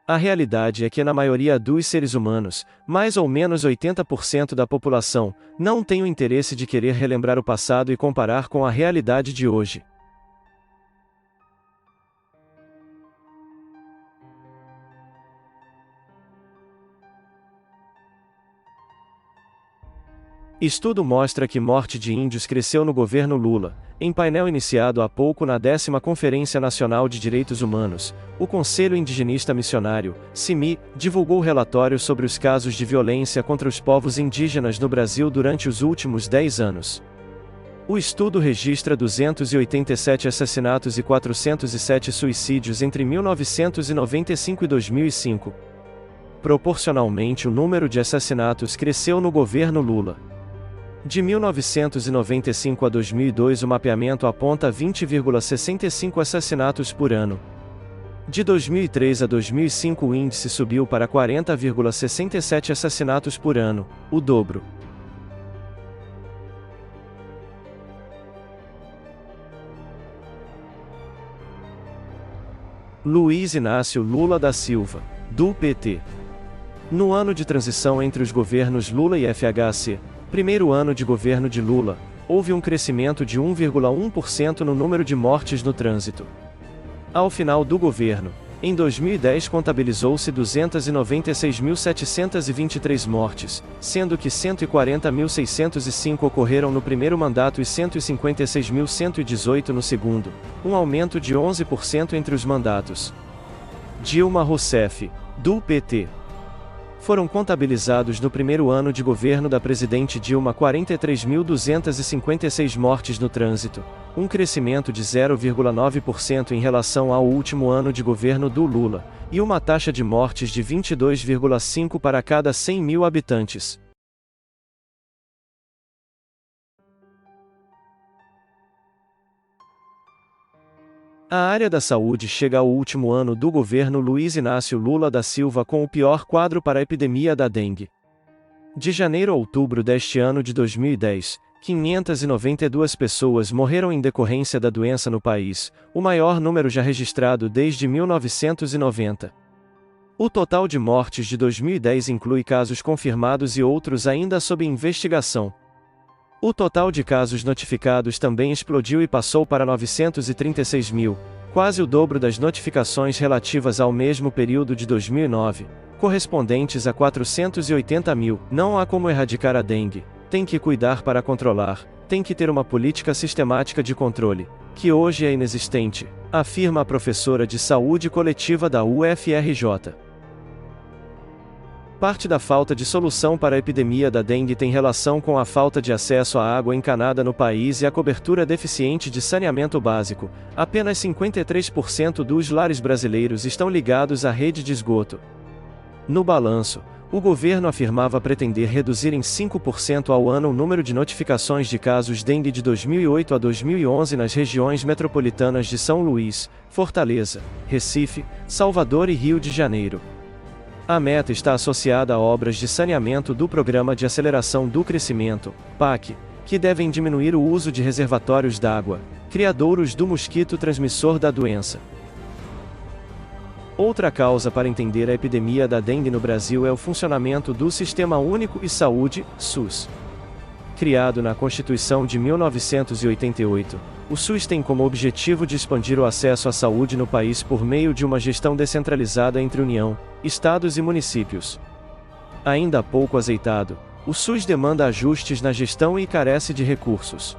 A realidade é que na maioria dos seres humanos, mais ou menos 80% da população, não tem o interesse de querer relembrar o passado e comparar com a realidade de hoje. Estudo mostra que morte de índios cresceu no governo Lula. Em painel iniciado há pouco na 10ª Conferência Nacional de Direitos Humanos, o Conselho Indigenista Missionário, CIMI, divulgou relatório sobre os casos de violência contra os povos indígenas no Brasil durante os últimos 10 anos. O estudo registra 287 assassinatos e 407 suicídios entre 1995 e 2005. Proporcionalmente, o número de assassinatos cresceu no governo Lula. De 1995 a 2002 o mapeamento aponta 20,65 assassinatos por ano. De 2003 a 2005 o índice subiu para 40,67 assassinatos por ano, o dobro. Luiz Inácio Lula da Silva, do PT. No ano de transição entre os governos Lula e FHC, primeiro ano de governo de Lula, houve um crescimento de 1,1% no número de mortes no trânsito. Ao final do governo, em 2010 contabilizou-se 296.723 mortes, sendo que 140.605 ocorreram no primeiro mandato e 156.118 no segundo, um aumento de 11% entre os mandatos. Dilma Rousseff, do PT. Foram contabilizados no primeiro ano de governo da presidente Dilma 43.256 mortes no trânsito, um crescimento de 0,9% em relação ao último ano de governo do Lula, e uma taxa de mortes de 22,5 para cada 100 mil habitantes. A área da saúde chega ao último ano do governo Luiz Inácio Lula da Silva com o pior quadro para a epidemia da dengue. De janeiro a outubro deste ano de 2010, 592 pessoas morreram em decorrência da doença no país, o maior número já registrado desde 1990. O total de mortes de 2010 inclui casos confirmados e outros ainda sob investigação. O total de casos notificados também explodiu e passou para 936 mil, quase o dobro das notificações relativas ao mesmo período de 2009, correspondentes a 480 mil. Não há como erradicar a dengue, tem que cuidar para controlar, tem que ter uma política sistemática de controle, que hoje é inexistente, afirma a professora de saúde coletiva da UFRJ. Parte da falta de solução para a epidemia da dengue tem relação com a falta de acesso à água encanada no país e a cobertura deficiente de saneamento básico. Apenas 53% dos lares brasileiros estão ligados à rede de esgoto. No balanço, o governo afirmava pretender reduzir em 5% ao ano o número de notificações de casos dengue de 2008 a 2011 nas regiões metropolitanas de São Luís, Fortaleza, Recife, Salvador e Rio de Janeiro. A meta está associada a obras de saneamento do Programa de Aceleração do Crescimento, PAC, que devem diminuir o uso de reservatórios d'água, criadouros do mosquito transmissor da doença. Outra causa para entender a epidemia da dengue no Brasil é o funcionamento do Sistema Único de Saúde, SUS. Criado na Constituição de 1988, o SUS tem como objetivo de expandir o acesso à saúde no país por meio de uma gestão descentralizada entre União, estados e municípios. Ainda pouco azeitado, o SUS demanda ajustes na gestão e carece de recursos.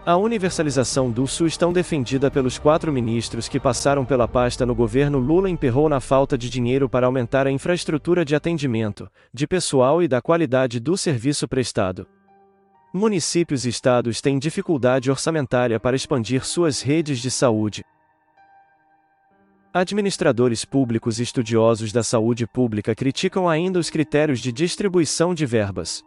A universalização do SUS, tão defendida pelos 4 ministros que passaram pela pasta no governo Lula, emperrou na falta de dinheiro para aumentar a infraestrutura de atendimento, de pessoal e da qualidade do serviço prestado. Municípios e estados têm dificuldade orçamentária para expandir suas redes de saúde. Administradores públicos e estudiosos da saúde pública criticam ainda os critérios de distribuição de verbas.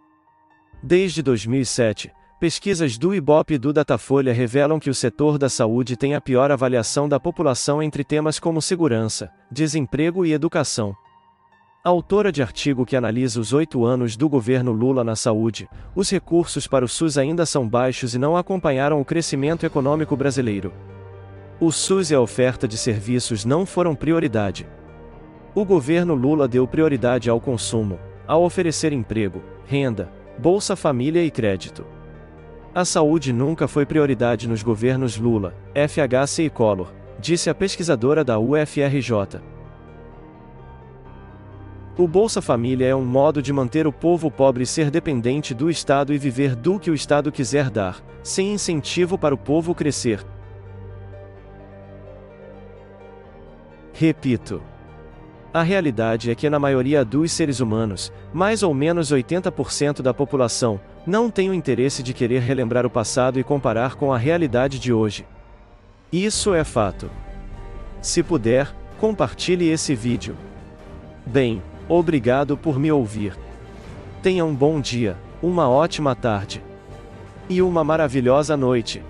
Desde 2007, pesquisas do Ibope e do Datafolha revelam que o setor da saúde tem a pior avaliação da população entre temas como segurança, desemprego e educação. Autora de artigo que analisa os 8 anos do governo Lula na saúde, os recursos para o SUS ainda são baixos e não acompanharam o crescimento econômico brasileiro. O SUS e a oferta de serviços não foram prioridade. O governo Lula deu prioridade ao consumo, ao oferecer emprego, renda, Bolsa Família e crédito. A saúde nunca foi prioridade nos governos Lula, FHC e Collor, disse a pesquisadora da UFRJ. O Bolsa Família é um modo de manter o povo pobre ser dependente do Estado e viver do que o Estado quiser dar, sem incentivo para o povo crescer. Repito. A realidade é que na maioria dos seres humanos, mais ou menos 80% da população, não tem o interesse de querer relembrar o passado e comparar com a realidade de hoje. Isso é fato. Se puder, compartilhe esse vídeo. Bem, obrigado por me ouvir. Tenha um bom dia, uma ótima tarde e uma maravilhosa noite.